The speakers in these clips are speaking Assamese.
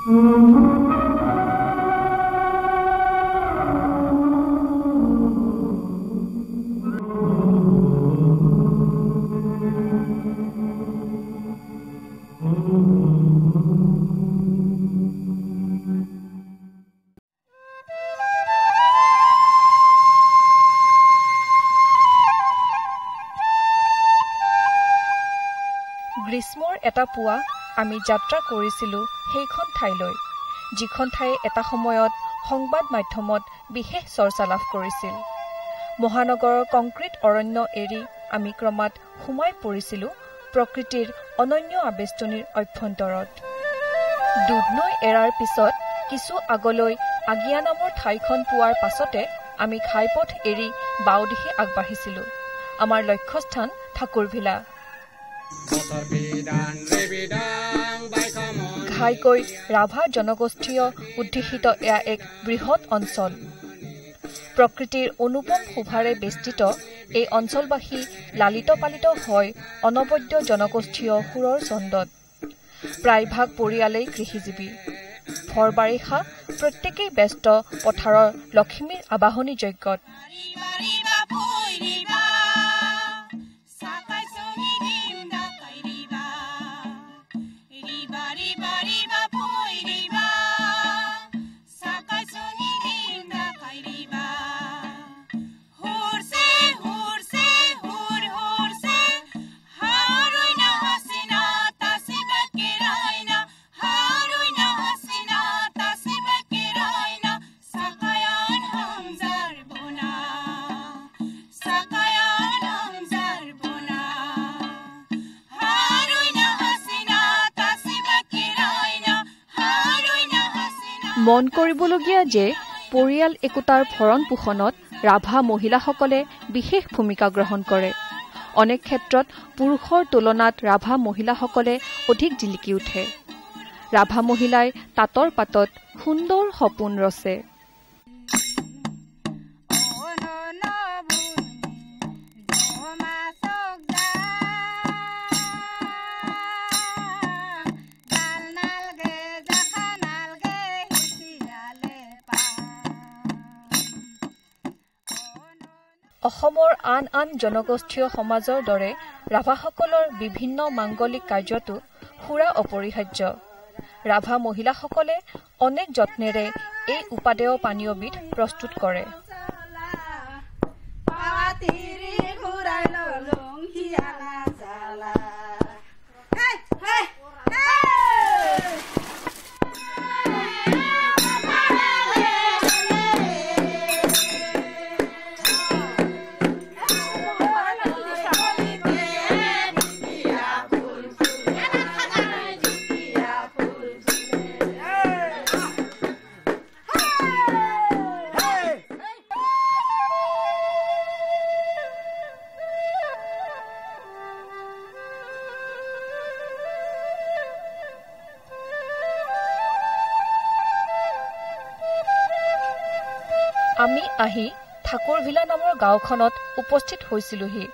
গ্ৰীষ্মৰ এটা পুৱা আমি যাত্ৰা কৰিছিলোঁ সেইখন ঠাইলৈ, যিখন ঠাই এটা সময়ত সংবাদ মাধ্যমত বিশেষ চৰ্চা লাভ কৰিছিল। মহানগৰৰ কংক্ৰিট অৰণ্য এৰি আমি ক্ৰমাৎ সোমাই পৰিছিলোঁ প্ৰকৃতিৰ অনন্য আবেষ্টনীৰ অভ্যন্তৰত। দুধনৈ এৰাৰ পিছত কিছু আগলৈ আগিয়া নামৰ ঠাইখন পোৱাৰ পাছতে আমি ঘাইপথ এৰি বাওদিশে আগবাঢ়িছিলোঁ। আমাৰ লক্ষ্যস্থান ঠাকুৰভিলা। ঘাইকৈ ৰাভা জনগোষ্ঠীয় উদ্দেশিত এয়া এক বৃহৎ অঞ্চল। প্ৰকৃতিৰ অনুপম শোভাৰে বেষ্টিত এই অঞ্চলবাসী লালিত পালিত হয় অনবদ্য জনগোষ্ঠীয় সুৰৰ চন্দত। প্ৰায়ভাগ পৰিয়ালেই কৃষিজীৱী। ভৰ বাৰিষা প্ৰত্যেকেই ব্যস্ত পথাৰৰ লখিমীৰ আবাহনী যজ্ঞত। মন কৰিবলগীয়া যে পৰিয়াল একোটাৰ ভৰণ পোষণত ৰাভা মহিলাসকলে বিশেষ ভূমিকা গ্ৰহণ কৰে। অনেক ক্ষেত্ৰত পুৰুষৰ তুলনাত ৰাভা মহিলাসকলে অধিক জিলিকি উঠে। ৰাভা মহিলাই তাঁতৰ পাতত সুন্দৰ সপোন ৰচে। অসমৰ আন আন জনগোষ্ঠীয় সমাজৰ দৰে ৰাভাসকলৰ বিভিন্ন মাংগলিক কাৰ্যতো সুৰা অপৰিহাৰ্য। ৰাভা মহিলাসকলে অনেক যত্নেৰে এই উপাদেয় পানীয়বিধ প্ৰস্তুত কৰে। আমি আহি ঠাকুৰভিলা নামৰ গাঁওখনত উপস্থিত হৈছিলোহি।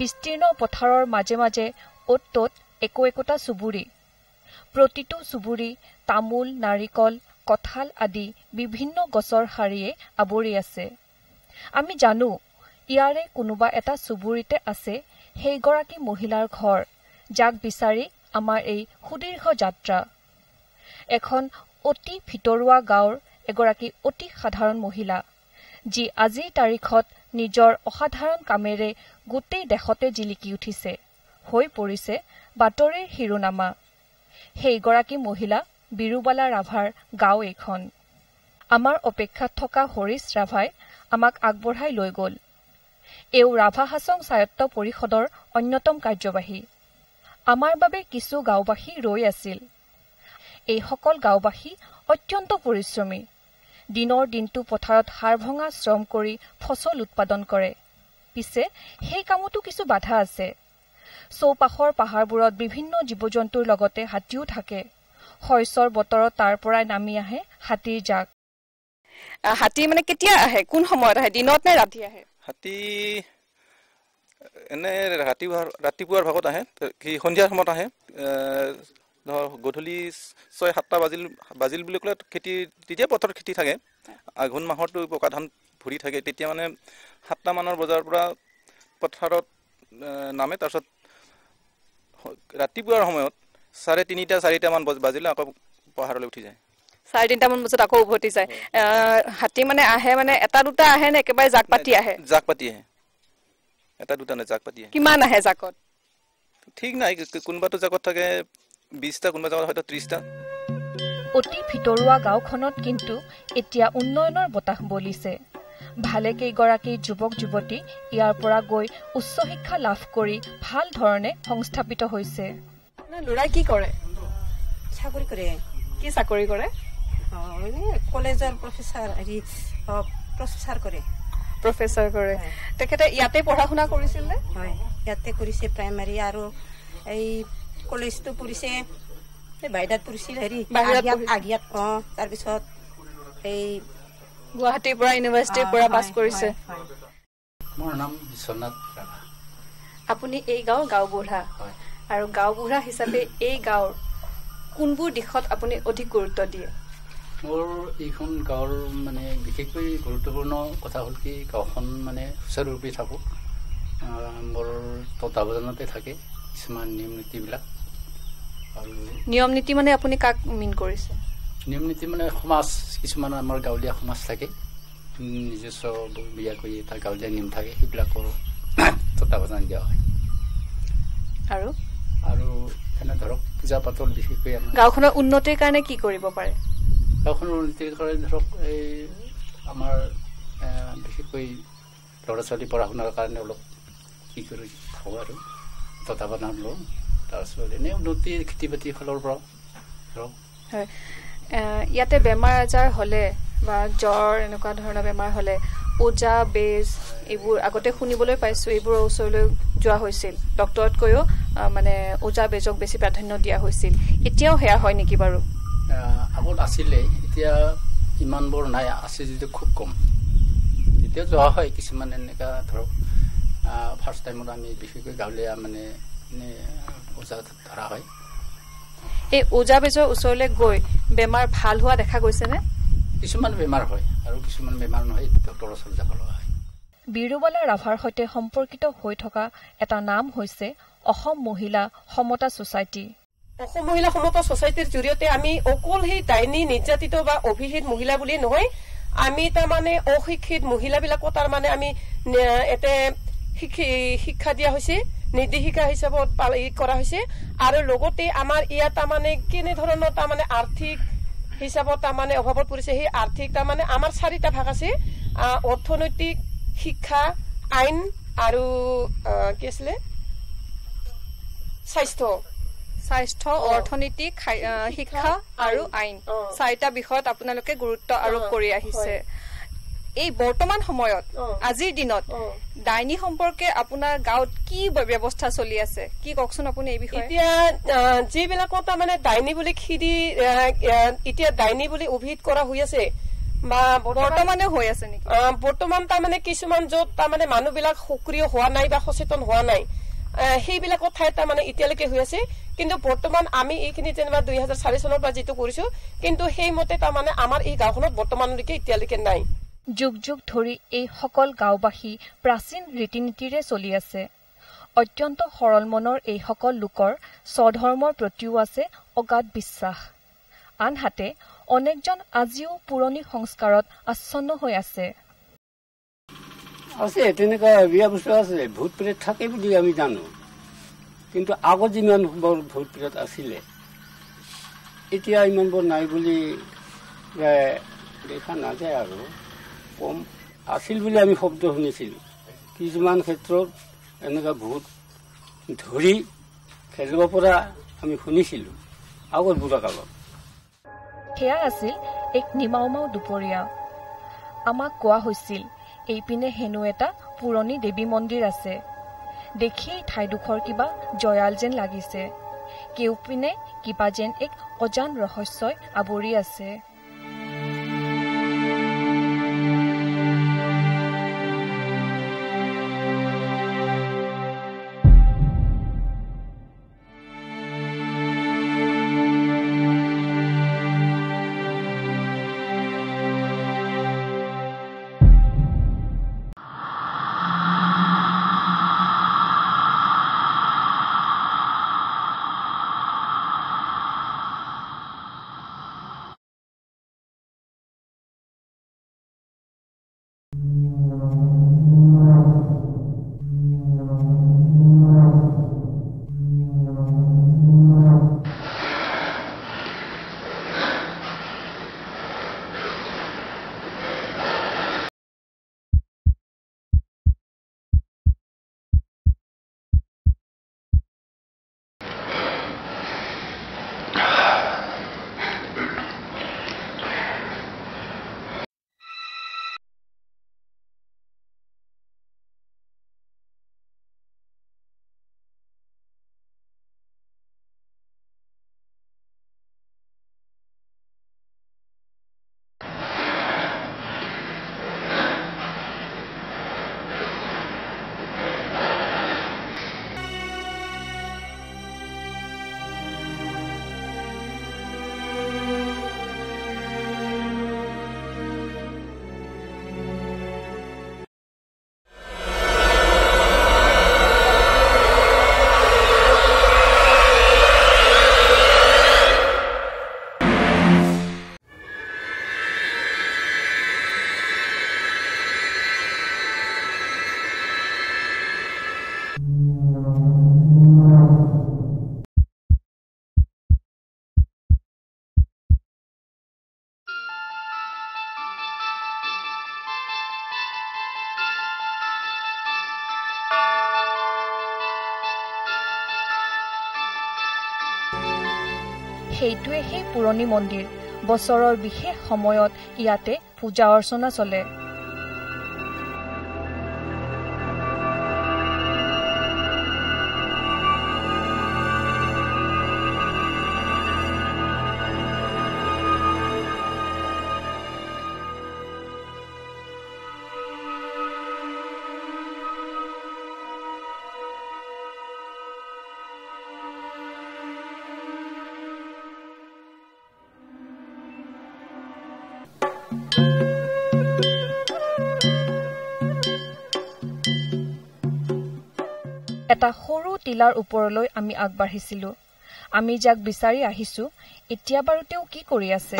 বিস্তীৰ্ণ পথাৰৰ মাজে মাজে অ'ত ত'ত একোটা চুবুৰী। প্ৰতিটো চুবুৰী তামোল, নাৰিকল, কঁঠাল আদি বিভিন্ন গছৰ শাৰীয়ে আৱৰি আছে। আমি জানো ইয়াৰে কোনোবা এটা চুবুৰীতে আছে সেইগৰাকী মহিলাৰ ঘৰ, যাক বিচাৰি আমাৰ এই সুদীৰ্ঘ যাত্ৰা। এখন অতি ভিতৰুৱা গাঁৱৰ এগৰাকী অতি সাধাৰণ মহিলা, যি আজিৰ তাৰিখত নিজৰ অসাধাৰণ কামেৰে গোটেই দেশতে জিলিকি উঠিছে, হৈ পৰিছে বাতৰিৰ শিৰোনামা। সেইগৰাকী মহিলা বিৰুবালা ৰাভাৰ গাঁও এইখন। আমাৰ অপেক্ষাত থকা হৰিশ ৰাভাই আমাক আগবঢ়াই লৈ গ'ল। এও ৰাভা হাছং স্বায়ত্ত পৰিষদৰ অন্যতম কাৰ্যবাহী। আমাৰ বাবে কিছু গাঁওবাসী ৰৈ আছিল। এইসকল গাঁওবাসী অত্যন্ত পৰিশ্ৰমী। দিনৰ দিনটো পথাৰত হাড় ভঙা শ্ৰম কৰি ফচল উৎপাদন কৰে। পিছে সেই কামতো কিছু বাধা আছে। চৌপাশৰ পাহাৰবোৰত বিভিন্ন জীৱ জন্তুৰ লগতে হাতীও থাকে। শস্যৰ বতৰত তাৰ পৰাই নামি আহে হাতীৰ জাক। হাতী মানে কেতিয়া আহে, কোন সময়ত আহে, দিনত নে ৰাতি আহে? হাতী এনে ৰাতিপুৱাৰ ভাগত আহে, সন্ধিয়াৰ সময়ত আহে। ধৰ গধূলি 6-7টা বাজিল বুলি ক'লে খেতি তেতিয়া পথাৰত খেতি থাকে আঘোণ মাহতো পকা ধান ভৰি থাকে তেতিয়া মানে 7টা মানৰ বজাৰ পৰা পথাৰত নামে তাৰপিছত ৰাতিপুৱাৰ সময়ত 3:30-4টা মান বাজিলে আকৌ পাহাৰলৈ উঠি যায় 3:30 মান বজাত আকৌ উভতি যায় হাতী মানে আহে মানে এটা দুটা আহে নে একেবাৰে জাক পাতি আহে এটা দুটা নে জাক পাতি আহে কিমান আহে জাকত ঠিক নাই কোনবাটো জাকত থাকে 20টা কোনবা জাকত হয়তো 30টা অতি ভিতৰুৱা গাঁওখনত কিন্তু এতিয়া উন্নয়নৰ বতাহ বলিছে ভালে কেইগৰাকী যুৱক যুৱতী ইয়াৰ পৰা গৈ উচ্চ শিক্ষা লাভ কৰি ভাল ধৰণে সংস্থাপিত হৈছে লৰাই কি কৰে চাকৰি কৰে কি চাকৰি কৰে কলেজৰ প্ৰফেচাৰ কৰে তেখেতে ইয়াতে পঢ়া শুনা কৰিছিল নে হয় ইয়াতে কৰিছে প্ৰাইমাৰী আৰু এই কলেজটো পঢ়িছে বাইদাত পঢ়িছিল আগিয়াত তাৰপিছত এই গুৱাহাটীৰ পৰা ইউনিভাৰ্চিটিৰ পৰা পাছ কৰিছে মোৰ নাম বিশ্বনাথ ৰাভা আপুনি এই গাঁওবুঢ়া আৰু গাঁওবুঢ়া হিচাপে এই গাঁৱৰ কোনবোৰ দিশত আপুনি অধিক গুৰুত্ব দিয়ে মোৰ এইখন গাঁৱৰ মানে বিশেষকৈ গুৰুত্বপূৰ্ণ কথা হ'ল কি গাঁওখন মানে সুচাৰুৰূপে থাকক মোৰ তত্বাৱধানতে থাকে কিছুমান নিয়ম নীতিবিলাক আৰু নিয়ম নীতি মানে আপুনি কাক মিন কৰিছে নিয়ম নীতি মানে সমাজ কিছুমান আমাৰ গাঁৱলীয়া সমাজ থাকে নিজস্ব বিয়া কৰি এটা গাঁৱলীয়া নিয়ম থাকে সেইবিলাকৰ তত্বাৱধান দিয়া হয় আৰু এনে ধৰক পূজা পাতল বিশেষকৈ গাঁওখনৰ উন্নতিৰ কাৰণে কি কৰিব পাৰে গাঁওখনৰ উন্নতিৰ কাৰণে ধৰক এই আমাৰ বিশেষকৈ ল'ৰা ছোৱালী পঢ়া শুনাৰ কাৰণে অলপ কি কৰি থাকোঁ আৰু তত্বাৱধান লওঁ তাৰপিছত এনেই উন্নতিৰ খেতি বাতিৰ ফালৰ পৰা ধৰক হয় ইয়াতে বেমাৰ আজাৰ হ'লে বা জ্বৰ এনেকুৱা ধৰণৰ বেমাৰ হ'লে ওজা বেজ এইবোৰ আগতে শুনিবলৈ পাইছোঁ এইবোৰৰ ওচৰলৈ যোৱা হৈছিল ডক্তৰতকৈও মানে ওজা বেজক বেছি প্ৰাধান্য দিয়া হৈছিল এতিয়াও সেয়া হয় নেকি বাৰু আগত আছিলে এতিয়া ইমানবোৰ নাই আছে যদিও খুব কম এতিয়া যোৱা হয় কিছুমান এনেকুৱা ধৰক ফাৰ্ষ্ট টাইমত আমি বিশেষকৈ গাঁৱলীয়া মানে ওজা ধৰা হয় এই ওজা বেজৰ ওচৰলৈ গৈ বেমাৰ ভাল হোৱা দেখা গৈছেনে কিছুমান বেমাৰ হয় আৰু কিছুমান বেমাৰ নহয় ডক্তৰৰ ওচৰত যাব লগা হয় বিৰুবালা ৰাভাৰ সৈতে সম্পৰ্কিত হৈ থকা এটা নাম হৈছে অসম মহিলা সমতা ছ'চাইটি অসম মহিলা সমতা ছ'চাইটিৰ জৰিয়তে আমি অকল সেই ডাইনী নিৰ্যাতিত বা অভিহিত মহিলা বুলি নহয় আমি তাৰমানে অশিক্ষিত মহিলাবিলাকো তাৰমানে আমি এতে শিক্ষা দিয়া হৈছে নিৰ্দেশিকা হিচাপত কৰা হৈছে আৰু লগতে আমাৰ ইয়াত তাৰমানে কেনেধৰণৰ তাৰমানে আৰ্থিক হিচাপত তাৰমানে অভাৱত পৰিছে সেই আৰ্থিক তাৰমানে আমাৰ 4টা ভাগ আছে অৰ্থনৈতিক শিক্ষা আইন আৰু কি আছিলে স্বাস্থ্য অৰ্থনীতি শিক্ষা আৰু আইন 4টা বিষয়ত আপোনালোকে গুৰুত্ব আৰোপ কৰি আহিছে এই বৰ্তমান সময়ত আজিৰ দিনত ডাইনী সম্পৰ্কে আপোনাৰ গাঁৱত কি ব্যৱস্থা চলি আছে কি কওকচোন আপুনি এই বিষয়ে এতিয়া যিবিলাকত তাৰমানে ডাইনী বুলি এতিয়া ডাইনী বুলি অভিহিত কৰা হৈ আছে বা বৰ্তমানে হৈ আছে নেকি বৰ্তমান তাৰমানে কিছুমান য'ত তাৰমানে মানুহবিলাক সক্ৰিয় হোৱা নাই বা সচেতন হোৱা নাই সেইবিলাকৰ ঠাইত তাৰমানে এতিয়ালৈকে হৈ আছে কিন্তু বৰ্তমান আমি এইখিনি যেনিবা 2004 চনৰ পৰা যিটো কৰিছো কিন্তু সেইমতে তাৰমানে আমাৰ এই গাঁওখনত বৰ্তমানলৈকে এতিয়ালৈকে নাই যুগ যুগ ধৰি এই সকল গাঁওবাসী প্ৰাচীন ৰীতি নীতিৰে চলি আছে অত্যন্ত সৰল মনৰ এই সকল লোকৰ স্বধৰ্মৰ প্ৰতিও আছে অগাধ বিশ্বাস আনহাতে অনেকজন আজিও পুৰণি সংস্কাৰত আচ্ছন্ন হৈ আছে তেনেকুৱা বিয়া বস্তু আছে ভূত প্ৰেত থাকে বুলি আমি জানো কিন্তু আগত যিমান ভূত প্ৰেত আছিলে এতিয়া ইমানবোৰ নাই বুলি দেখা নাযায় আৰু কম আছিল বুলি আমি শব্দ শুনিছিলোঁ কিছুমান ক্ষেত্ৰত এনেকুৱা ভূত ধৰি খেলিব পৰা আমি শুনিছিলোঁ আগত বুঢ়া কালত সেয়া আছিল এক নিমাওমাও দুপৰীয়া আমাক কোৱা হৈছিল এইপিনে হেনো এটা পুৰণি দেৱী মন্দিৰ আছে দেখিয়েই ঠাইডোখৰ কিবা জয়াল যেন লাগিছে কেউপিনে কিবা যেন এক অজান ৰহস্যই আৱৰি আছে সেইটোৱে সেই পুৰণি মন্দিৰ। বছৰৰ বিশেষ সময়ত ইয়াতে পূজা অৰ্চনা চলে। এটা সৰু টিলাৰ ওপৰলৈ আমি আগবাঢ়িছিলো। আমি যাক বিচাৰি আহিছো, এতিয়া বাৰু তেওঁ কি কৰি আছে?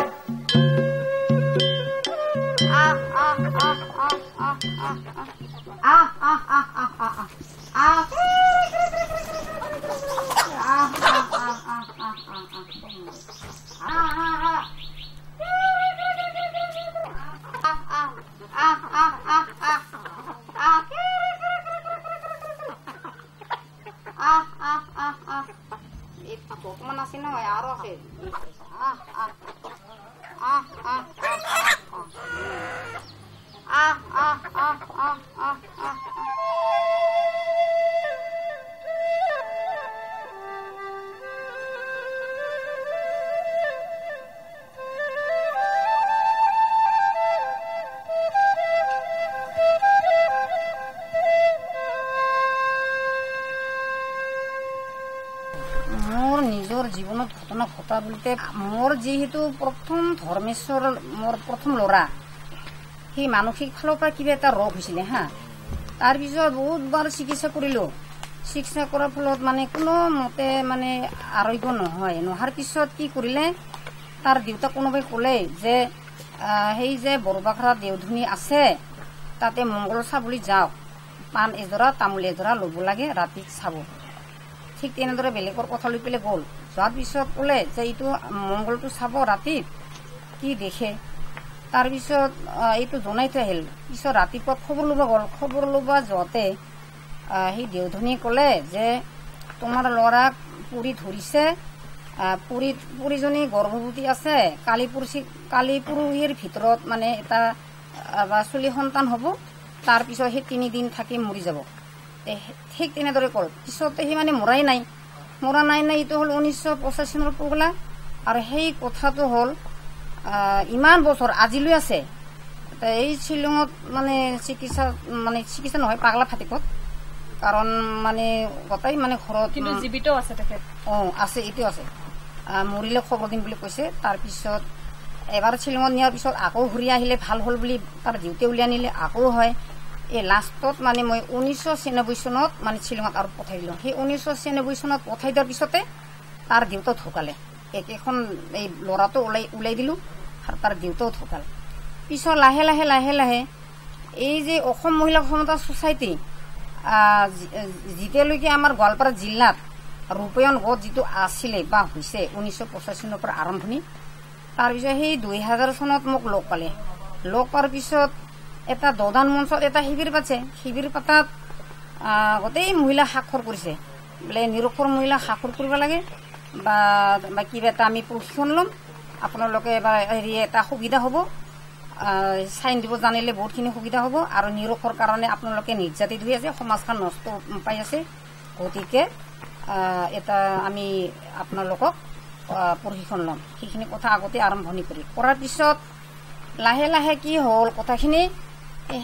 বৰ্তমান আছে নহয় আৰু আছে। মোৰ নিজৰ জীৱনত ঘটনা ঘটা বুলিতে মোৰ যিহেতু প্ৰথম ধৰ্মেশ্বৰ মোৰ প্ৰথম ল'ৰা, সেই মানসিক ফালৰ পৰা কিবা এটা ৰোগ হৈছিলে হা। তাৰপিছত বহুতবাৰ চিকিৎসা কৰিলোঁ। চিকিৎসা কৰাৰ ফলত মানে কোনো মতে মানে আৰোগ্য নহয়। নোহোৱাৰ পিছত কি কৰিলে, তাৰ দেউতাক কোনোবাই ক'লে যে সেই যে বৰবাখৰা দেওধনী আছে, তাতে মংগল চাবলৈ যাওক, পাণ এযোৰা তামোল এযোৰা ল'ব লাগে, ৰাতি চাব। ঠিক তেনেদৰে বেলেগৰ কথা লৈ পেলাই গ'ল। যোৱাৰ পিছত ক'লে যে এইটো মংগলটো চাব ৰাতি, কি দেখে। তাৰপিছত এইটো জনাই থৈ আহিল। পিছত ৰাতিপুৱা খবৰ ল'ব গ'ল। খবৰ ল'ব যোৱাতে সেই দেওধনীয়ে ক'লে যে তোমাৰ ল'ৰাক পুৰি ধৰিছে, পুৰিজনী গৰ্ভৱতী আছে, কালি পৰহিৰ ভিতৰত মানে এটা চলি সন্তান হ'ব, তাৰপিছত সেই 3 দিন থাকি মৰি যাব। ঠিক তেনেদৰে ক'ল। পিছতে সি মানে মৰা নাই এইটো হ'ল 1985 চনৰ পগলা। আৰু সেই কথাটো হ'ল ইমান বছৰ আজিলৈ আছে। এই শ্বিলঙত মানে চিকিৎসা নহয়, পাগলা ফাটিকত, কাৰণ মানে গোটেই মানে ঘৰত জীৱিত আছে তেখেত। আছে, এইটো আছে। মৰিলে খবৰ দিম বুলি কৈছে। তাৰপিছত এবাৰ শ্বিলঙত নিয়াৰ পিছত আকৌ ঘূৰি আহিলে, ভাল হ'ল বুলি তাৰ দেউতে উলিয়াই আনিলে, আকৌ হয়। এই লাষ্টত মানে মই 1996 চনত মানে শ্বিলঙত আৰু পঠাই দিলোঁ। সেই 1996 চনত পঠাই দিয়াৰ পিছতে তাৰ দেউতাও ঢুকালে। একেখন এই ল'ৰাটো ওলাই দিলোঁ আৰু তাৰ দেউতাও ঢুকাল। পিছত লাহে লাহে এই যে অসম মহিলা সমতা ছ'চাইটি যেতিয়ালৈকে আমাৰ গোৱালপাৰা জিলাত ৰূপায়ণ গোট যিটো আছিলে বা হৈছে 1985 চনৰ পৰা আৰম্ভণি, তাৰপিছত সেই 2000 চনত মোক লগ পালে। লগ পোৱাৰ পিছত এটা দদান মঞ্চত এটা শিবিৰ পাতিছে। শিবিৰ পাতাত গোটেই মহিলা স্বাক্ষৰ কৰিছে, বোলে নিৰক্ষৰ মহিলা স্বাক্ষৰ কৰিব লাগে বা কিবা এটা আমি প্ৰশিক্ষণ ল'ম, আপোনালোকে এবাৰ হেৰি এটা সুবিধা হ'ব, চাইন দিব জানিলে বহুতখিনি সুবিধা হ'ব। আৰু নিৰক্ষৰ কাৰণে আপোনালোকে নিৰ্যাতিত হৈ আছে, সমাজখন নষ্ট পাই আছে, গতিকে এটা আমি আপোনালোকক প্ৰশিক্ষণ ল'ম। সেইখিনি কথা আগতে আৰম্ভণি কৰাৰ পিছত লাহে লাহে কি হ'ল কথাখিনি,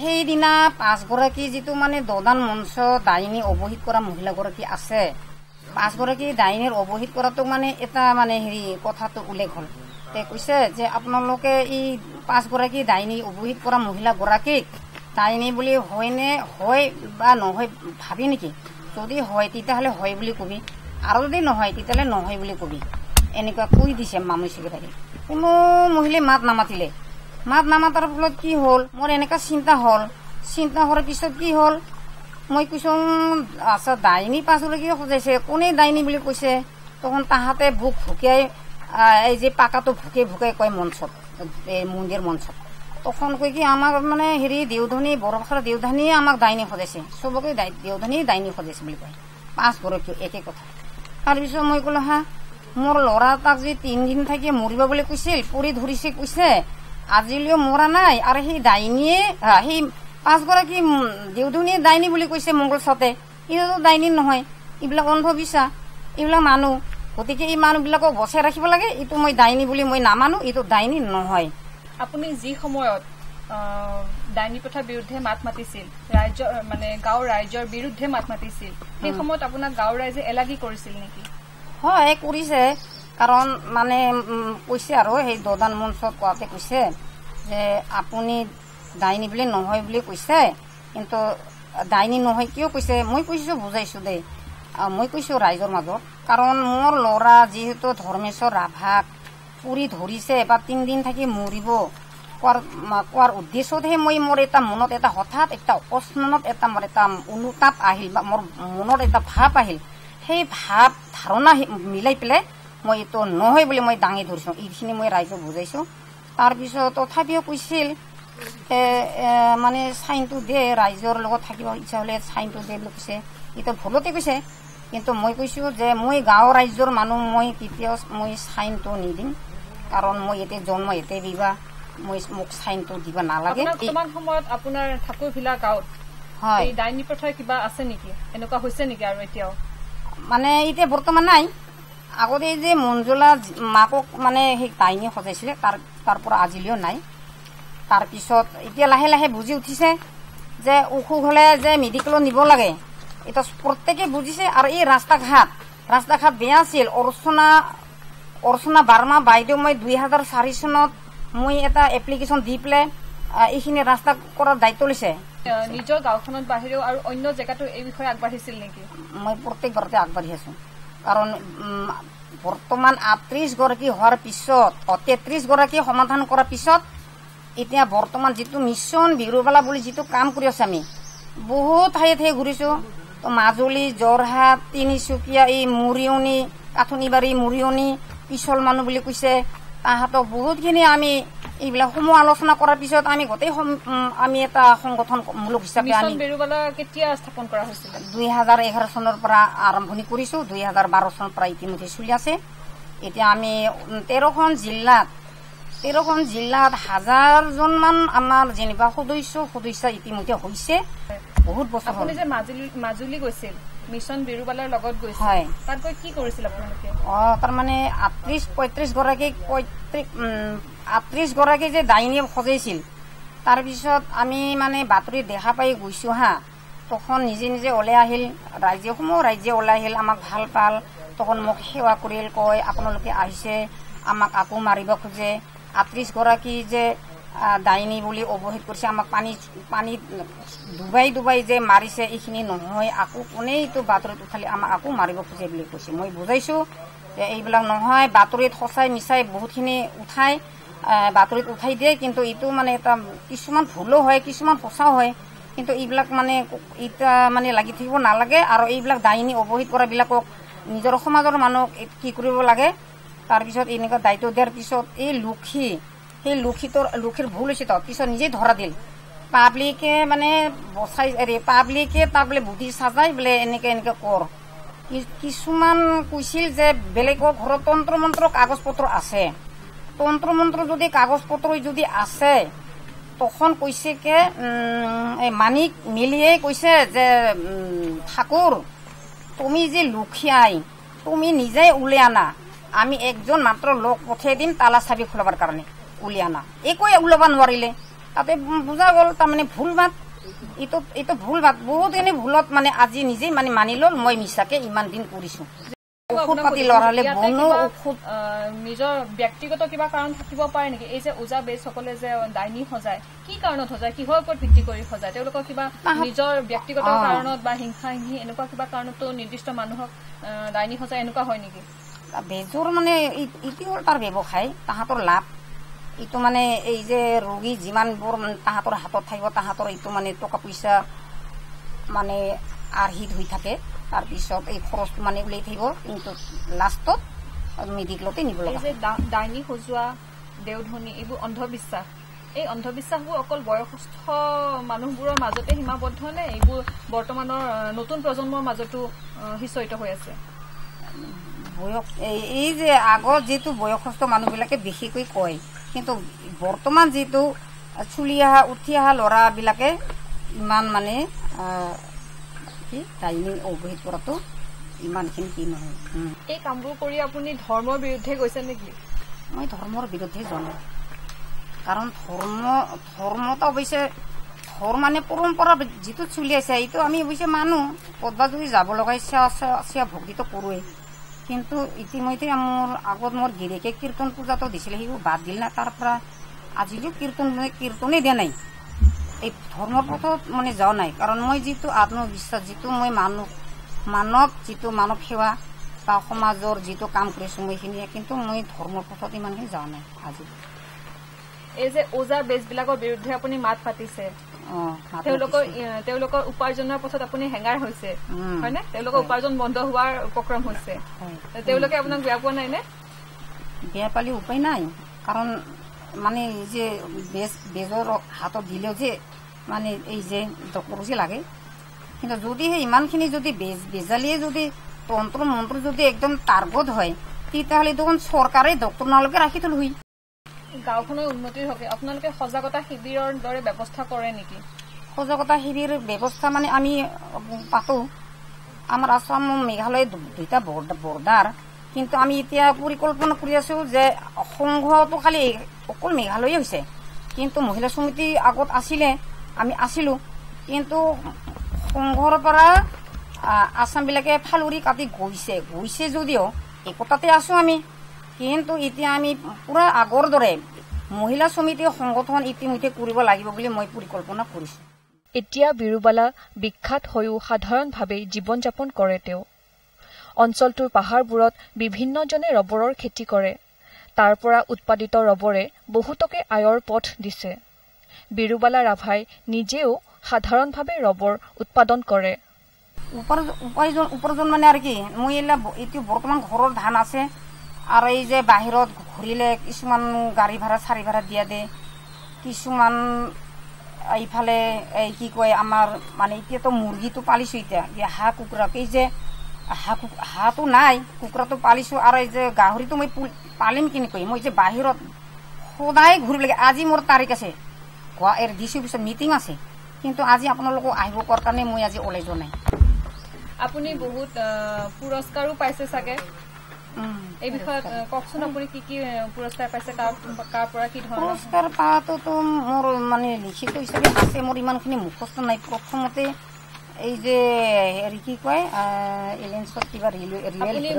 সেইদিনা 5 গৰাকী যিটো মানে দদান মঞ্চ ডাইনী অৱহিত কৰা মহিলাগৰাকী আছে, 5 গৰাকী ডাইনীৰ অৱহিত কৰাটো মানে এটা মানে হেৰি কথাটো উল্লেখ হ'ল। কৈছে যে আপোনালোকে এই 5 গৰাকী ডাইনী অৱহিত কৰা মহিলাগৰাকীক ডাইনী বুলি হয় বা নহয় ভাবি নেকি? যদি হয় তেতিয়াহ'লে হয় বুলি কবি, আৰু যদি নহয় তেতিয়াহ'লে নহয় বুলি কবি। এনেকুৱা কৈ দিছে মানসিকতাকে। কোনো মহিলাই মাত নামাতিলে। মাত নামাতাৰ ফলত কি হ'ল, মোৰ এনেকুৱা চিন্তা হোৱাৰ পিছত কি হ'ল, মই কৈছোঁ আচ্ছা ডাইনী 5 গৰাকীয়ে সজাইছে, কোনে ডাইনী বুলি কৈছে? তখন তাহাঁতে বুক ভুকিয়াই এই যে পাকাটো ভুকাই কয় মঞ্চত, এই মন্দিৰ মঞ্চত। তখন কৈ কি আমাক মানে হেৰি দেওধনী বৰবাখৰা দেওধনীয়ে আমাক ডাইনী সজাইছে, চবকে দেওধনীয়ে ডাইনী সজাইছে বুলি কয়। 5 গৰাকী একে কথা। তাৰপিছত মই ক'লো হা মোৰ ল'ৰা তাক যে 3 দিন থাকি মৰিব বুলি কৈছিল, পৰি ধৰিছে কৈছে, আজিলৈও মৰা নাই। আৰু সেই ডাইনীয়ে সেই 5 গৰাকী দেউধনীয়ে ডাইনী বুলি কৈছে মংগলচতে, এইটো ডাইনী নহয়, এইবিলাক অন্ধবিশ্বাস, এইবিলাক মানুহ। গতিকে এই মানুহবিলাকক বচাই ৰাখিব লাগে। এইটো মই ডাইনী বুলি মই নামানো, এইটো ডাইনী নহয়। আপুনি যি সময়ত ডাইনী প্ৰথাৰ বিৰুদ্ধে মাত মাতিছিল, ৰাইজৰ মানে গাঁৱৰ ৰাইজৰ বিৰুদ্ধে মাত মাতিছিল, সেই সময়ত আপোনাক গাঁৱৰ ৰাইজে এলাগি কৰিছিল নেকি? হয়, কৰিছে। কাৰণ মানে কৈছে আৰু সেই দদান মঞ্চত কোৱাতে কৈছে যে আপুনি ডাইনী বুলি নহয় বুলি কৈছে, কিন্তু ডাইনী নহয় কিয় কৈছে মই কৈছো, বুজাইছো দেই। মই কৈছো ৰাইজৰ মাজত, কাৰণ মোৰ ল'ৰা যিহেতু ধৰ্মেশ্বৰ ৰাভাক পুৰি ধৰিছে বা 3 দিন থাকি মৰিব কোৱাৰ উদ্দেশ্যতহে মই মোৰ এটা মনত এটা হঠাৎ এটা অকস্মাত এটা মোৰ এটা অনুতাপ আহিল বা মোৰ মনত এটা ভাৱ আহিল। সেই ভাৱ ধাৰণা মিলাই পেলাই মই এইটো নহয় বুলি মই দাঙি ধৰিছো। এইখিনি মই ৰাইজক বুজাইছো। তাৰপিছত তথাপিও কৈছিল মানে চাইনটো দে, ৰাইজৰ লগত থাকিব ইচ্ছা হলে চাইনটো দে বুলি কৈছে। এইটো ভুলতে কৈছে, কিন্তু মই কৈছো যে মই গাঁৱৰ ৰাইজৰ মানুহ, মই কেতিয়াও মই চাইনটো নিদিম, কাৰণ মই ইয়াতে জন্ম, ইয়াতে বিবাহ, মোক চাইনটো দিব নালাগে। বৰ্তমান সময়ত আপোনাৰ ঠাকুৰভিলা গাঁৱত হয় ডাইনী প্ৰথাৰ কিবা আছে নেকি, এনেকুৱা হৈছে নেকি? আৰু এতিয়াও মানে এতিয়া বৰ্তমান নাই। আগতে যে মঞ্জুলা মাকক মানে সেই ডাইনী সজাইছিলে, তাৰ পৰা আজিলৈও নাই। তাৰপিছত এতিয়া লাহে লাহে বুজি উঠিছে যে অসুখ হলে যে মেডিকেলত নিব লাগে, এটা প্ৰত্যেকে বুজিছে। আৰু এই ৰাস্তা ঘাট বেয়া আছিল। অৰ্চনা বাৰ্মা বাইদেউ মই 2004 চনত মই এটা এপ্লিকেশ্যন দি পেলাই এইখিনি ৰাস্তা কৰাৰ দায়িত্ব লৈছে। নিজৰ গাঁওখনত বাহিৰেও আৰু অন্য জেগাতো এই বিষয়ে আগবাঢ়িছিল নেকি? মই প্ৰত্যেকবাৰতে আগবাঢ়ি আছো। কাৰণ বৰ্তমান 38 গৰাকী হোৱাৰ পিছত 33 গৰাকী সমাধান কৰাৰ পিছত এতিয়া বৰ্তমান যিটো মিছন বিৰুবালা বুলি যিটো কাম কৰি আছে, আমি বহুত ঠায়ে ঠায়ে ঘূৰিছো। মাজুলী, যোৰহাট, তিনিচুকীয়া, এই মৰিয়নি, কাঠনিবাৰী, মৰিয়নি, পিছল মানুহ বুলি কৈছে, তাহাঁতক বহুতখিনি আমি এইবিলাক সমূহ আলোচনা কৰাৰ পিছত আমি গোটেই আমি এটা সংগঠনমূলক হিচাপে আমি কেতিয়া স্থাপন কৰা হৈছিল? 2011 চনৰ পৰা আৰম্ভণি কৰিছো। 2012 চনৰ পৰা ইতিমধ্যে চলি আছে। এতিয়া আমি 13খন জিলাত 1000জন মান আমাৰ যেনিবা সদস্য ইতিমধ্যে হৈছে। বহুত বছৰ আপুনি যে মাজুলী গৈছিল, মিছন বিৰুবালাৰ লগত গৈছিল, হয়, তাত গৈ কি কৰিছিল আপোনালোকে? তাৰমানে 38 গৰাকী যে ডাইনীয়ে সজাইছিল, তাৰপিছত আমি মানে বাতৰিত দেখা পাই গৈছো হা। তখন নিজে নিজে ওলাই আহিল, ৰাইজে ওলাই আহিল, আমাক ভাল পাল। তখন মোক সেৱা কৰিল, কয় আপোনালোকে আহিছে, আমাক আকৌ মাৰিব খোজে। 38 গৰাকী যে ডাইনী বুলি অৱহিত কৰিছে, আমাক পানীত ডুবাই যে মাৰিছে, এইখিনি নহয়। আকৌ কোনেইটো বাতৰিত উঠালি আমাক আকৌ মাৰিব খোজে বুলি কৈছে। মই বুজাইছো যে এইবিলাক নহয়, বাতৰিত সঁচাই মিছাই বহুতখিনি বাতৰিত উঠাই দিয়ে, কিন্তু এইটো মানে এটা কিছুমান ভুলো হয়, কিছুমান সঁচাও হয়। কিন্তু এইবিলাক মানে এতিয়া মানে লাগি থাকিব নালাগে। আৰু এইবিলাক ডাইনী অৱহিত কৰাবিলাকক নিজৰ সমাজৰ মানুহক কি কৰিব লাগে। তাৰপিছত এনেকুৱা দায়িত্ব দিয়াৰ পিছত এই সেই লক্ষীৰ ভুল হৈছে, পিছত নিজে ধৰা দিল। পাব্লিকে মানে পাব্লিকে তাক বোলে বুদ্ধি চাজাই বোলে এনেকে কৰ। কিছুমান কৈছিল যে বেলেগৰ ঘৰত তন্ত্ৰ মন্ত্ৰ কাগজ পত্ৰ আছে। তন্ত্ৰ মন্ত্ৰ যদি কাগজ পত্ৰ যদি আছে, তখন কৈছে কে মানিক মিলিয়ে কৈছে যে ঠাকুৰ তুমি যে লুখিয়াই তুমি নিজে উলিয়াই আনা, আমি একজন মাত্ৰ লোক পঠিয়াই দিম তালা চাবি খোলাবৰ কাৰণে, উলিয়াই আনা। একোৱে ওলাব নোৱাৰিলে। তাতে বুজা গ'ল তাৰমানে ভুল বাট। এইটো ভুল বাট। বহুত এনে ভুলত মানে আজি নিজে মানে মানি ল'ল মই মিছাকে ইমান দিন কৰিছো। ঔষধ পাতি লৰালে বনো ঔষধ নিজৰ ব্যক্তিগত কিবা কাৰণ থাকিব পাৰে নেকি? এই যে ওজা বেজসকলে যে ডাইনী সজায়, কি কাৰণত সজায়, কিহৰ ওপৰত ভিত্তি কৰি সজায়? তেওঁলোকৰ কিবা নিজৰ ব্যক্তিগত কাৰণত বা হিংসা এনেকুৱা কিবা কাৰণতো নিৰ্দিষ্ট মানুহক ডাইনী সজায়, এনেকুৱা হয় নেকি? বেজৰ মানে ইটো হ'ল তাৰ ব্যৱসায়, তাহাঁতৰ লাভ। এইটো মানে এই যে ৰোগী যিমানবোৰ তাহাঁতৰ হাতত থাকিব, তাহাঁতৰ এইটো মানে টকা পইচা মানে আৰ্হিত হৈ থাকে। তাৰপিছত এই খৰচটো মানে উলিয়াই থাকিব, কিন্তু লাষ্টত মেডিকেলতে নিব লগা। এই যে ডাইনী সজোৱা, দেওধনী, এইবোৰ অন্ধবিশ্বাস, এই অন্ধবিশ্বাসবোৰ অকল বয়সস্থ মানুহবোৰৰ মাজতে সীমাবদ্ধ নে এইবোৰ বৰ্তমানৰ নতুন প্ৰজন্মৰ মাজতো সিঁচৰিত হৈ আছে? বয়স এই যে আগৰ যিটো বয়সস্থ মানুহবিলাকে বেছিকৈ কয়, কিন্তু বৰ্তমান যিটো উঠি অহা ল'ৰাবিলাকে ইমান মানে কি ডাইনি অৱহিত কৰাটো ইমানখিনি কি নহয়। এই কামবোৰ কৰি আপুনি ধৰ্মৰ বিৰুদ্ধে গৈছে নেকি? মই ধৰ্মৰ বিৰুদ্ধে জনাওঁ, কাৰণ ধৰ্মটো অৱশ্যে মানে পৰম্পৰা যিটো চলি আছে এইটো আমি অৱশ্যে মানো, ক'ৰবাত যদি যাব লগা সেৱা ভক্তিটো কৰোঁৱেই। কিন্তু ইতিমধ্যে মোৰ আগত মোৰ গিৰিয়েকে কীৰ্তন পূজাটো দিছিলে, সেইবোৰ বাদ দিল না, তাৰ পৰা আজিলৈও কীৰ্তনেই দিয়া নাই, এই ধৰ্মৰ পথত মানে যোৱা নাই। কাৰণ মই যিটো আত্মবিশ্বাস, যিটো মই যিটো মানৱ সেৱা বা সমাজৰ যিটো কাম কৰিছোঁ মই সেইখিনিয়ে, কিন্তু মই ধৰ্মৰ পথত ইমানখিনি যোৱা নাই আজি। এই যে ওজা বেজবিলাকৰ বিৰুদ্ধে আপুনি মাত পাতিছে, তেওঁলোকৰ উপাৰ্জনৰ পথত আপুনি হেঙাৰ হৈছে, হয়নে? তেওঁলোকৰ উপাৰ্জন বন্ধ হোৱাৰ উপক্ৰম হৈছে, তেওঁলোকে আপোনাক বেয়া পোৱা নাই নে? বেয়া পালে উপায় নাই, কাৰণ মানে যে বেজৰ হাতত দিলেও যে মানে এই যে ডক্টৰ যে লাগে, কিন্তু যদিহে ইমানখিনি যদি বেজালিয়ে যদি তন্ত্ৰ মন্ত্ৰ যদি একদম টাৰ্গত হয়, তেতিয়াহ'লে দেখোন চৰকাৰে ডক্টৰ নালৈকে ৰাখি থলো হয়। গাঁওখনৰ উন্নতিৰ হকে আপোনালোকে সজাগতা শিবিৰৰ দৰে ব্যৱস্থা কৰে নেকি? সজাগতা শিবিৰ ব্যৱস্থা মানে আমি পাতো, আমাৰ আসাম মেঘালয় দুটা বৰ্ডাৰ, কিন্তু আমি এতিয়া পৰিকল্পনা কৰি আছো যে সংঘটো খালি অকল মেঘালয়ে হৈছে, কিন্তু মহিলা সমিতি আগত আমি আছিলো, কিন্তু সংঘৰ পৰা আসামবিলাকে ফালুৰি কাটি গৈছে যদিও একতাতে আছো আমি। কিন্তু এতিয়া আমি পুৰা আগৰ দৰে মহিলা সমিতি সংগঠন ইতিমধ্যে কৰিব লাগিব বুলি মই পৰিকল্পনা কৰিছো। এতিয়া বিৰুবালা বিখ্যাত হৈও সাধাৰণভাৱে জীৱন যাপন কৰে তেওঁ। অঞ্চলটোৰ পাহাৰবোৰত বিভিন্নজনে ৰবৰৰ খেতি কৰে, তাৰ পৰা উৎপাদিত ৰবৰে বহুতকে আয়ৰ পথ দিছে। বিৰুবালা ৰাভাই নিজেও সাধাৰণভাৱে ৰবৰ উৎপাদন কৰে। উপাৰ্জন মানে আৰু কি, মই এইটো বৰ্তমান ঘৰৰ ধান আছে, আৰু এই যে বাহিৰত ঘূৰিলে কিছুমান গাড়ী ভাড়া চাৰি ভাড়া দিয়া দে, কিছুমান এইফালে এই কি কয় আমাৰ মানে এতিয়াতো মুৰ্গীটো পালিছোঁ, এতিয়া হাঁহ কুকুৰাক এই যে হাঁহটো নাই, কুকুৰাটো পালিছোঁ, আৰু এই যে গাহৰিটো মই পালিম কেনেকৈ, মই যে বাহিৰত সদায় ঘূৰিব লাগে। আজি মোৰ তাৰিখ আছে, দিছোঁ পিছত মিটিং আছে, কিন্তু আজি আপোনালোকক আহিব কোৱাৰ কাৰণে মই আজি ওলাই যোৱা নাই। আপুনি বহুত পুৰস্কাৰো পাইছে চাগে, এই বিষয়ত কওকচোন, আপুনি কি কি পুৰস্কাৰ পাইছে, কাৰ পৰা কি ধৰণৰ পুৰস্কাৰ পাওঁতো মোৰ মানে লিখিত হিচাপে আছে, মোৰ ইমানখিনি মুখস্থ নাই। প্ৰথমতে এই যে হেৰি কি কয় এলিয়েন্সত কিবা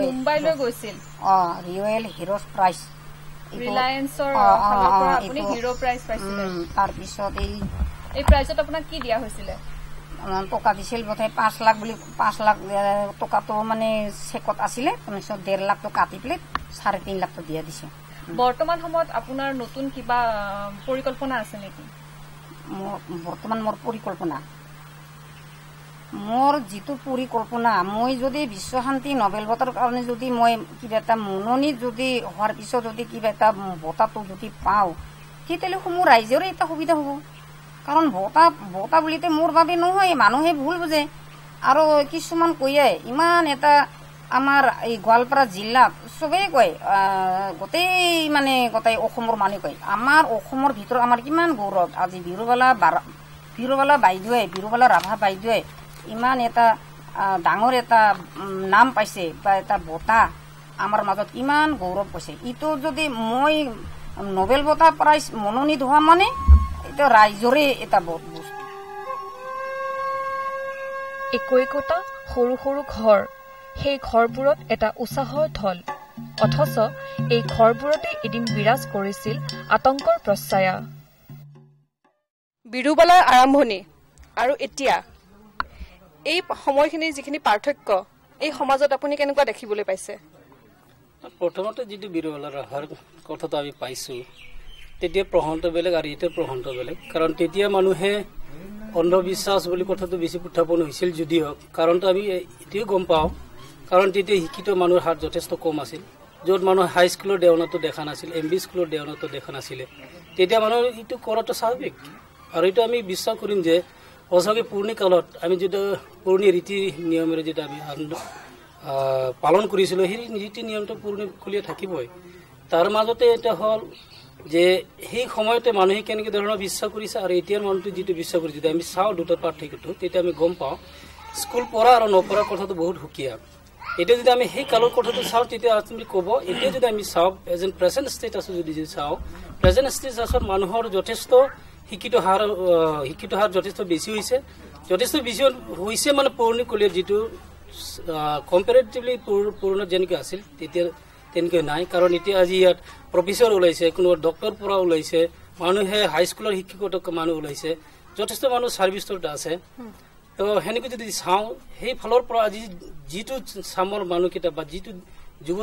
মুম্বাইলৈ গৈছিল, ৰিয়েল হিৰ'জ প্ৰাইজ, ৰিলায়েন্সৰ হিৰ' প্ৰাইজ পাইছিলে। তাৰপিছত এই প্ৰাইজত আপোনাক কি দিয়া হৈছিলে? টকা দিছিল বোধহয় 5 লাখ বুলি, 5 লাখ টকাটো মানে চেকত আছিলে, তাৰপিছত 1.5 লাখটো কাটি পেলাই 3.5 লাখটো দিয়া দিছে। বৰ্তমান সময়ত আপোনাৰ নতুন কিবা পৰিকল্পনা আছে নেকি? বৰ্তমান মোৰ যিটো পৰিকল্পনা, মই যদি বিশ্ব শান্তি নোবেল বঁটাৰ কাৰণে যদি মই কিবা এটা মনোনীত যদি হোৱাৰ পিছত যদি কিবা এটা বঁটাটো যদি পাওঁ, তেতিয়াহ'লে মোৰ ৰাইজৰে এটা সুবিধা হ'ব। কাৰণ বঁটা বুলিতে মোৰ বাবে নহয়, মানুহে ভুল বুজে, আৰু কিছুমান কয়ে ইমান এটা আমাৰ এই গোৱালপাৰা জিলাত চবেই কয়, গোটেই অসমৰ মানুহে কয়, আমাৰ অসমৰ ভিতৰত আমাৰ কিমান গৌৰৱ। আজি বিৰুবালা বাইদেৱে, বিৰুবালা ৰাভা বাইদেৱে ইমান এটা ডাঙৰ এটা নাম পাইছে বা এটা বঁটা আমাৰ মাজত ইমান গৌৰৱ পাইছে। ইটো যদি মই নোবেল বঁটা প্ৰাইজ মনোনীত হোৱা মানে এটা ৰাইজৰে এটা বস্তু। একোটা সৰু সৰু ঘৰ, সেই ঘৰবোৰত এটা উৎসাহৰ ঢল, অথচ এই ঘৰবোৰতে এদিন বিৰাজ কৰিছিল আতংকৰ প্ৰচ্ছায়া। বিৰুবালাৰ আৰম্ভণি আৰু এতিয়া এই সময়খিনিৰ যিখিনি পাৰ্থক্য, এই সমাজত আপুনি কেনেকুৱা দেখিবলৈ পাইছে? প্ৰথমতে যিটো বিৰুবালাৰ ৰাভাৰ কথাটো আমি পাইছোঁ, তেতিয়া প্ৰহন্ত বেলেগ আৰু এতিয়া প্ৰহন্ত বেলেগ। কাৰণ তেতিয়া মানুহে অন্ধবিশ্বাস বুলি কথাটো বেছি উত্থাপন হৈছিল যদিও, কাৰণটো আমি এতিয়াও গম পাওঁ, কাৰণ তেতিয়া শিক্ষিত মানুহৰ হাৰ যথেষ্ট কম আছিল, য'ত মানুহে হাইস্কুলৰ দেওনাটো দেখা নাছিল, MB স্কুলৰ দেওনাটো দেখা নাছিলে, তেতিয়া মানুহৰ এইটো কৰাটো স্বাভাৱিক। আৰু এইটো আমি বিশ্বাস কৰিম যে সঁচাকৈ পুৰণি কালত আমি যিটো পুৰণি ৰীতি নিয়মেৰে যিটো আমি পালন কৰিছিলোঁ সেই নীতি নিয়মটো পুৰণিকলীয়া থাকিবই। তাৰ মাজতে এটা হ'ল যে সেই সময়তে মানুহে কেনেকৈ ধৰণৰ বিশ্বাস কৰিছে আৰু এতিয়াৰ মানুহটো যিটো বিশ্বাস কৰিছে যদি আমি চাওঁ দুটা পাৰ্থক্যটো তেতিয়া আমি গম পাওঁ স্কুল পঢ়া আৰু নপঢ়াৰ কথাটো বহুত সুকীয়া। এতিয়া যদি আমি সেই কালৰ কথাটো চাওঁ তেতিয়া আপুনি ক'ব এতিয়া যদি আমি চাওঁ এজ এন প্ৰেজেণ্ট ষ্টেটাছ যদি চাওঁ প্ৰেজেণ্ট ষ্টেটাছত মানুহৰ যথেষ্ট শিক্ষিত হাৰ যথেষ্ট বেছি হৈছে মানে পুৰণিকলীয়া যিটো কম্পেৰেটিভলি পুৰণা যেনেকৈ আছিল তেতিয়া তেনেকৈ নাই। কাৰণ এতিয়া আজি ইয়াত প্ৰফেচৰ ওলাইছে, কোনোবা ডক্টৰ পৰা ওলাইছে, মানুহে হাইস্কুলৰ শিক্ষক মানুহ ওলাইছে, যথেষ্ট মানুহ ছাৰ্ভিচত আছে। তো সেনেকৈ যদি চাওঁ সেই ফালৰ পৰা আজি যিটো চামৰ মানুহকেইটা বা যিটো যুৱ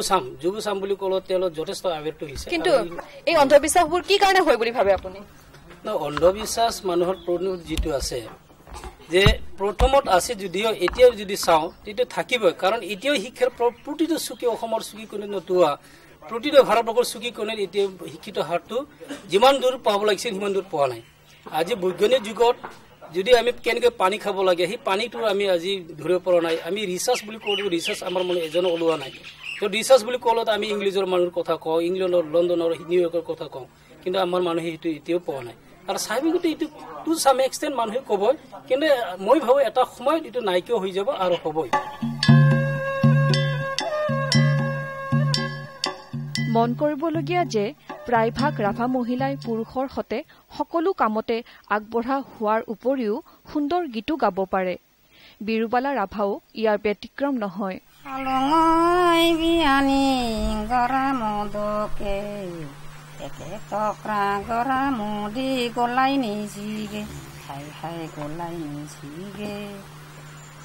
চাম বুলি ক'লে তেওঁলোক যথেষ্ট আৱেগটো হৈছে। কিন্তু এই অন্ধবিশ্বাসবোৰ কি কাৰণে হয় বুলি ভাবে আপুনি? অন্ধবিশ্বাস মানুহৰ যিটো আছে যে প্ৰথমত আছে যদিও এতিয়াও যদি চাওঁ তেতিয়া থাকিবই। কাৰণ এতিয়াও শিক্ষাৰ প্ৰতিটো চুকি অসমৰ চুকি কোণে নটোৱা প্ৰতিটো ভাৰতবৰ্ষৰ চুকি কোণে এতিয়া শিক্ষিত হাৰটো যিমান দূৰ পাব লাগিছিল সিমান দূৰ পোৱা নাই। আজি বৈজ্ঞানিক যুগত যদি আমি কেনেকৈ পানী খাব লাগে সেই পানীটো আমি আজি ধৰিব পৰা নাই। আমি ৰিচাৰ্চ বুলি কওঁ, ৰিচাৰ্চ আমাৰ মানে এজনো ওলোৱা নাই। তো ৰিচাৰ্চ বুলি ক'লত আমি ইংলিছৰ মানুহৰ কথা কওঁ, ইংলেণ্ডৰ লণ্ডনৰ নিউয়ৰ্কৰ কথা কওঁ, কিন্তু আমাৰ মানুহে সেইটো এতিয়াও পোৱা নাই। আৰু স্বাভাৱিকতে এইটো টু চাম এক্সটেণ্ট মানুহে ক'বই, কিন্তু মই ভাবোঁ এটা সময়ত এইটো নাইকিয়া হৈ যাব আৰু হ'বই। মন কৰিবলগীয়া যে প্ৰায়ভাগ ৰাভা মহিলাই পুৰুষৰ সতে সকলো কামতে আগবঢ়া হোৱাৰ উপৰিও সুন্দৰ গীতো গাব পাৰে। বিৰুবালা ৰাভাও ইয়াৰ ব্যতিক্ৰম নহয়।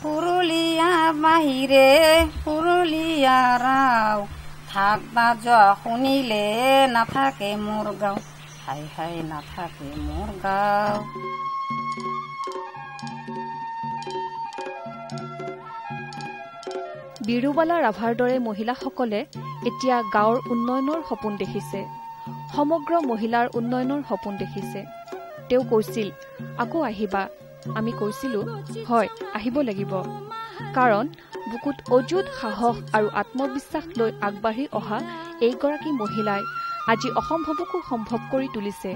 পুৰুলীয়া বাহিৰে পুৰুলীয়া ৰাও থাকবা যোৱা শুনিলে নাথাকে মোৰ গাঁও, হাই হাই নাথাকে মোৰ গাঁও। বিৰুবালা ৰাভাৰ দৰে মহিলাসকলে এতিয়া গাঁৱৰ উন্নয়নৰ সপোন দেখিছে, সমগ্ৰ মহিলাৰ উন্নয়নৰ সপোন দেখিছে। তেওঁ কৈছিল আকৌ আহিবা। আমি কৈছিলো হয় আহিব লাগিব, কাৰণ বুকুত অযুত সাহস আৰু আত্মবিশ্বাস লৈ আগবাঢ়ি অহা এইগৰাকী মহিলাই আজি অসম্ভৱকো সম্ভৱ কৰি তুলিছে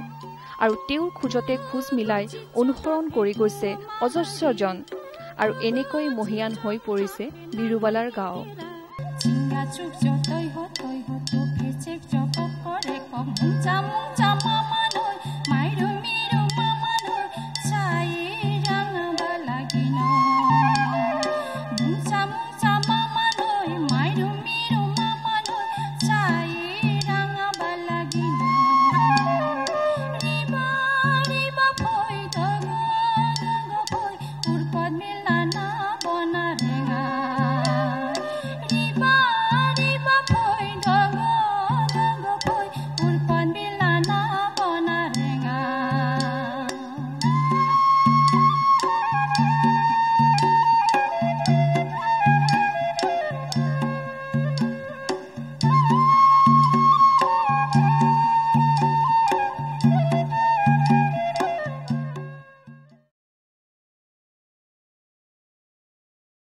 আৰু তেওঁৰ খোজতে খোজ মিলাই অনুসৰণ কৰি গৈছে অজস্ৰজন। আৰু এনেকৈ মহিয়ান হৈ পৰিছে বিৰুবালাৰ গাঁও।